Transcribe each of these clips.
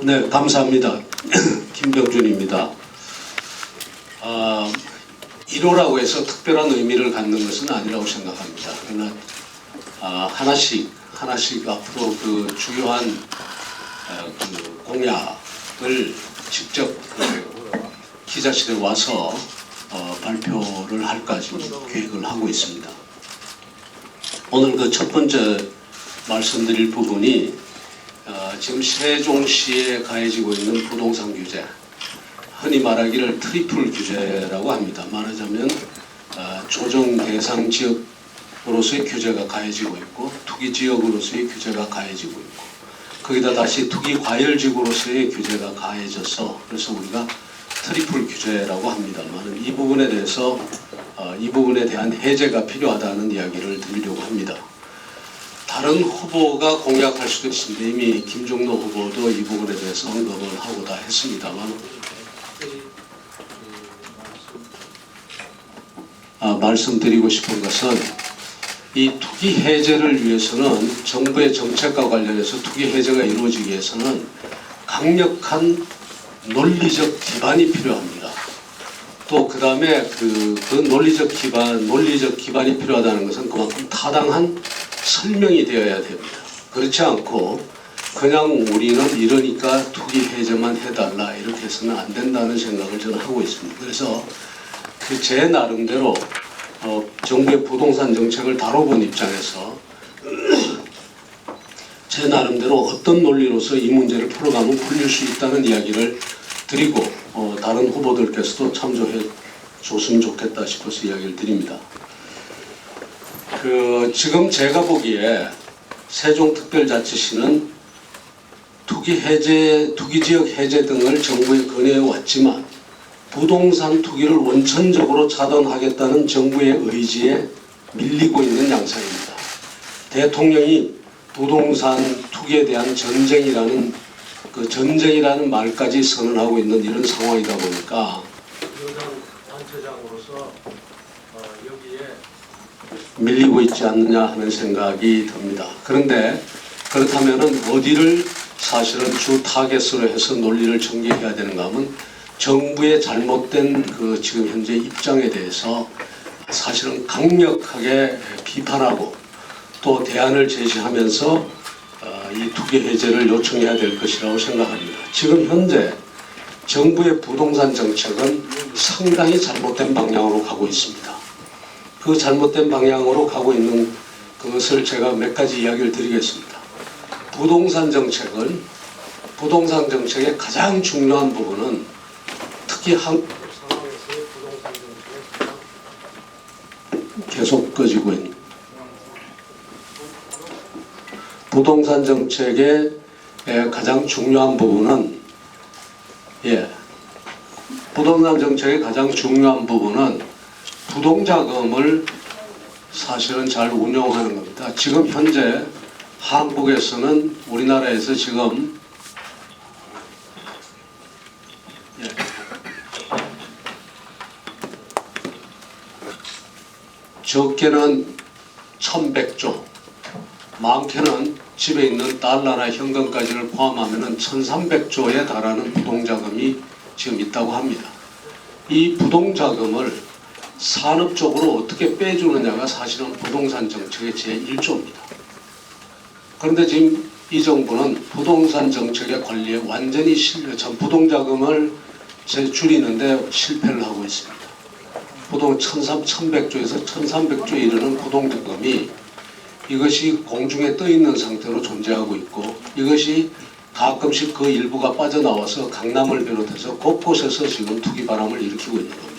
네, 감사합니다. 김병준입니다. 1호라고 해서 특별한 의미를 갖는 것은 아니라고 생각합니다. 그러나 하나씩 앞으로 그 주요한 그 공약을 직접 기자실에 와서 발표를 할까 지금 계획을 하고 있습니다. 오늘 그 첫 번째 말씀드릴 부분이 지금 세종시에 가해지고 있는 부동산 규제, 흔히 말하기를 트리플 규제라고 합니다. 말하자면 조정 대상 지역으로서의 규제가 가해지고 있고, 투기 지역으로서의 규제가 가해지고 있고, 거기다 다시 투기 과열지구로서의 규제가 가해져서, 그래서 우리가 트리플 규제라고 합니다만, 이 부분에 대해서 이 부분에 대한 해제가 필요하다는 이야기를 드리려고 합니다. 다른 후보가 공약할 수도 있습니다. 이미 김종로 후보도 이 부분에 대해서 언급을 하고 다 했습니다만, 말씀드리고 싶은 것은 이 투기 해제를 위해서는, 정부의 정책과 관련해서 투기 해제가 이루어지기 위해서는 강력한 논리적 기반이 필요합니다. 또 그 다음에 그 논리적 기반이 필요하다는 것은 그만큼 타당한 설명이 되어야 됩니다. 그렇지 않고 그냥 우리는 이러니까 투기 해제만 해달라 이렇게 해서는 안 된다는 생각을 저는 하고 있습니다. 그래서 그 제 나름대로 정부의 부동산 정책을 다뤄본 입장에서 제 나름대로 어떤 논리로서 이 문제를 풀어가면 풀릴 수 있다는 이야기를 드리고, 다른 후보들께서도 참조해 줬으면 좋겠다 싶어서 이야기를 드립니다. 지금 제가 보기에 세종특별자치시는 투기 지역 해제 등을 정부에 건의해 왔지만 부동산 투기를 원천적으로 차단하겠다는 정부의 의지에 밀리고 있는 양상입니다. 대통령이 부동산 투기에 대한 전쟁이라는 말까지 선언하고 있는 이런 상황이다 보니까 여당 단체장으로서 여기에 밀리고 있지 않느냐 하는 생각이 듭니다. 그런데 그렇다면은 어디를 사실은 주 타겟으로 해서 논리를 전개해야 되는가 하면, 정부의 잘못된 지금 현재 입장에 대해서 사실은 강력하게 비판하고 또 대안을 제시하면서 이 투기 해제를 요청해야 될 것이라고 생각합니다. 지금 현재 정부의 부동산 정책은 상당히 잘못된 방향으로 가고 있습니다. 그 잘못된 방향으로 가고 있는 그것을 제가 몇 가지 이야기를 드리겠습니다. 부동산 정책의 가장 중요한 부분은 특히 계속 꺼지고 있는 부동산 정책의 가장 중요한 부분은 부동자금을 사실은 잘 운용하는 겁니다. 지금 현재 한국에서는, 우리나라에서 지금 적게는 1100조, 많게는 집에 있는 달러나 현금까지를 포함하면 1300조에 달하는 부동자금이 지금 있다고 합니다. 이 부동자금을 산업적으로 어떻게 빼주느냐가 사실은 부동산 정책의 제1조입니다. 그런데 지금 이 정부는 부동산 정책의 관리에 완전히 부동자금을 줄이는데 실패를 하고 있습니다. 1100조에서 1300조에 이르는 부동자금이 이것이 공중에 떠 있는 상태로 존재하고 있고, 이것이 가끔씩 그 일부가 빠져나와서 강남을 비롯해서 곳곳에서 지금 투기 바람을 일으키고 있는 겁니다.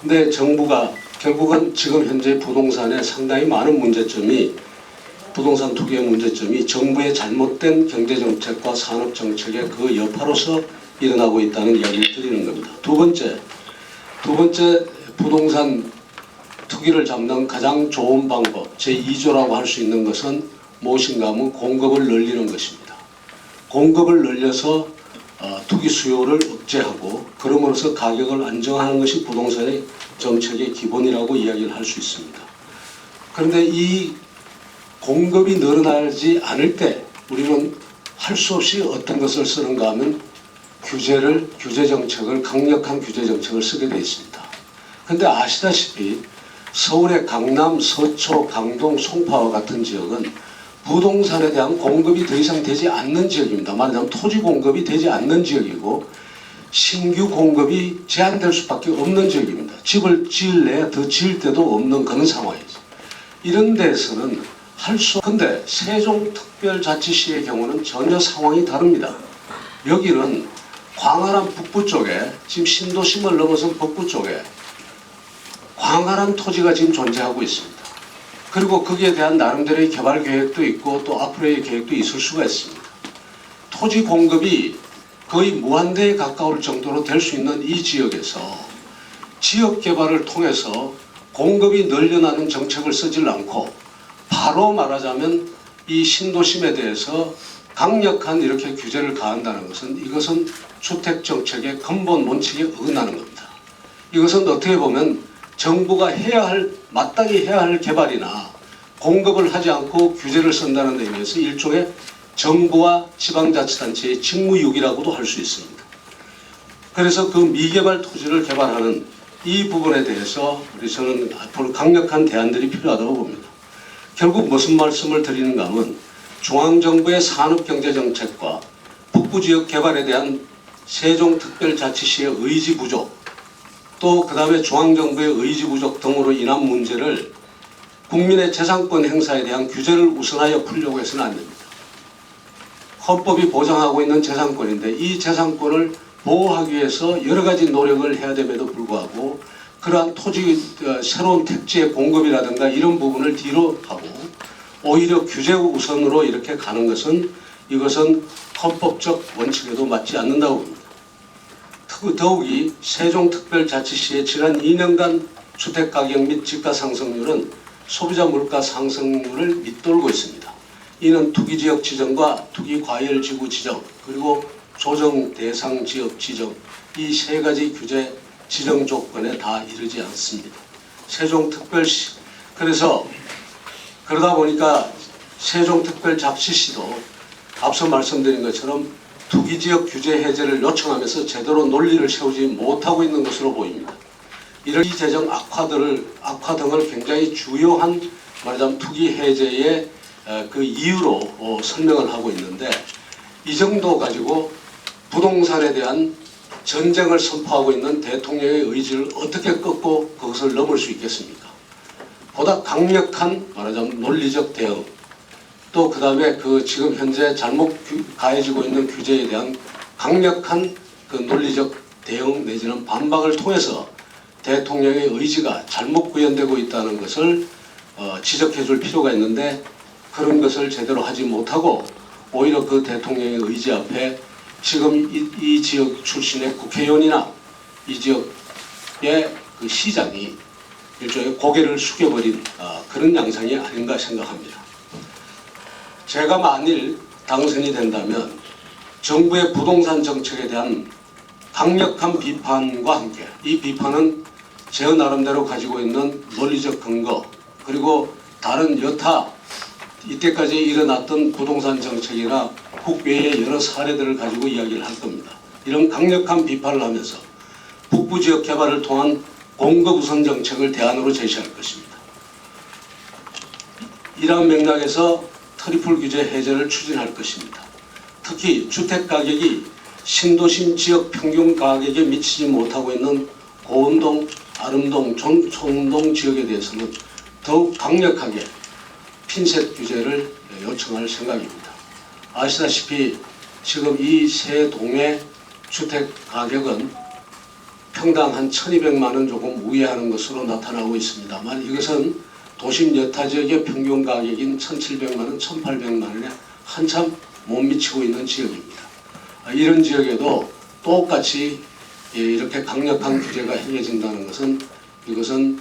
근데 정부가 결국은 지금 현재 부동산에 상당히 많은 부동산 투기의 문제점이 정부의 잘못된 경제정책과 산업정책의 그 여파로서 일어나고 있다는 이야기를 드리는 겁니다. 두 번째 부동산 투기를 잡는 가장 좋은 방법, 제2조라고 할 수 있는 것은 무엇인가 하면 공급을 늘리는 것입니다. 공급을 늘려서 투기 수요를 억제하고, 그럼으로써 가격을 안정하는 것이 부동산의 정책의 기본이라고 이야기를 할 수 있습니다. 그런데 이 공급이 늘어나지 않을 때 우리는 할 수 없이 어떤 것을 쓰는가 하면 규제 정책을, 강력한 규제 정책을 쓰게 되어 있습니다. 그런데 아시다시피 서울의 강남, 서초, 강동, 송파와 같은 지역은 부동산에 대한 공급이 더 이상 되지 않는 지역입니다. 말하자면 토지 공급이 되지 않는 지역이고 신규 공급이 제한될 수밖에 없는 지역입니다. 집을 지을래 더 지을 데도 없는 그런 상황이죠. 이런 데서는 근데 세종특별자치시의 경우는 전혀 상황이 다릅니다. 여기는 광활한 북부 쪽에, 지금 신도심을 넘어선 북부 쪽에 광활한 토지가 지금 존재하고 있습니다. 그리고 거기에 대한 나름대로의 개발 계획도 있고 또 앞으로의 계획도 있을 수가 있습니다. 토지 공급이 거의 무한대에 가까울 정도로 될 수 있는 이 지역에서 지역 개발을 통해서 공급이 늘려나는 정책을 쓰질 않고 바로 말하자면 이 신도심에 대해서 강력한 이렇게 규제를 가한다는 것은 이것은 주택정책의 근본 원칙에 어긋나는 겁니다. 이것은 어떻게 보면 정부가 마땅히 해야 할 개발이나 공급을 하지 않고 규제를 쓴다는 의미에서 일종의 정부와 지방자치단체의 직무유기라고도 할 수 있습니다. 그래서 그 미개발 토지를 개발하는 이 부분에 대해서 저는 앞으로 강력한 대안들이 필요하다고 봅니다. 결국 무슨 말씀을 드리는가 하면 중앙정부의 산업경제정책과 북부지역 개발에 대한 세종특별자치시의 의지 부족, 또 그 다음에 중앙정부의 의지 부족 등으로 인한 문제를 국민의 재산권 행사에 대한 규제를 우선하여 풀려고 해서는 안 됩니다. 헌법이 보장하고 있는 재산권인데 이 재산권을 보호하기 위해서 여러 가지 노력을 해야 됨에도 불구하고 그러한 토지 새로운 택지의 공급이라든가 이런 부분을 뒤로 하고 오히려 규제 우선으로 이렇게 가는 것은 이것은 헌법적 원칙에도 맞지 않는다고 봅니다. 더욱이 세종특별자치시의 지난 2년간 주택가격 및 집가 상승률은 소비자 물가 상승률을 밑돌고 있습니다. 이는 투기지역 지정과 투기과열지구 지정 그리고 조정 대상 지역 지정 이 세 가지 규제 지정 조건에 다 이르지 않습니다. 세종특별시 그래서 그러다 보니까 세종특별자치시도 앞서 말씀드린 것처럼 투기지역 규제 해제를 요청하면서 제대로 논리를 세우지 못하고 있는 것으로 보입니다. 이런 이 재정 악화 등을 굉장히 주요한 말하자면 투기 해제의 그 이유로 설명을 하고 있는데 이 정도 가지고 부동산에 대한 전쟁을 선포하고 있는 대통령의 의지를 어떻게 꺾고 그것을 넘을 수 있겠습니까? 보다 강력한 말하자면 논리적 대응 또 그 다음에 그 지금 현재 잘못 가해지고 있는 규제에 대한 강력한 그 논리적 대응 내지는 반박을 통해서 대통령의 의지가 잘못 구현되고 있다는 것을 지적해 줄 필요가 있는데 그런 것을 제대로 하지 못하고 오히려 그 대통령의 의지 앞에 지금 이 지역 출신의 국회의원이나 이 지역의 그 시장이 일종의 고개를 숙여버린 그런 양상이 아닌가 생각합니다. 제가 만일 당선이 된다면 정부의 부동산 정책에 대한 강력한 비판과 함께 이 비판은 제 나름대로 가지고 있는 논리적 근거 그리고 다른 여타 이때까지 일어났던 부동산 정책이나 국외의 여러 사례들을 가지고 이야기를 할 겁니다. 이런 강력한 비판을 하면서 북부지역 개발을 통한 공급 우선 정책을 대안으로 제시할 것입니다. 이러한 맥락에서 트리플 규제 해제를 추진할 것입니다. 특히 주택가격이 신도심 지역 평균 가격에 미치지 못하고 있는 고운동, 아름동, 청동 지역에 대해서는 더욱 강력하게 핀셋 규제를 요청할 생각입니다. 아시다시피 지금 이 세 동의 주택 가격은 평당 한 1,200만 원 조금 우회하는 것으로 나타나고 있습니다만 이것은 도심 여타 지역의 평균 가격인 1,700만 원, 1,800만 원에 한참 못 미치고 있는 지역입니다. 이런 지역에도 똑같이 이렇게 강력한 규제가 행해진다는 것은 이것은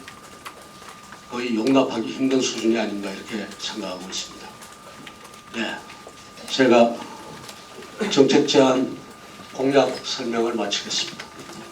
거의 용납하기 힘든 수준이 아닌가 이렇게 생각하고 있습니다. 네, 제가 정책 제안 공약 설명을 마치겠습니다.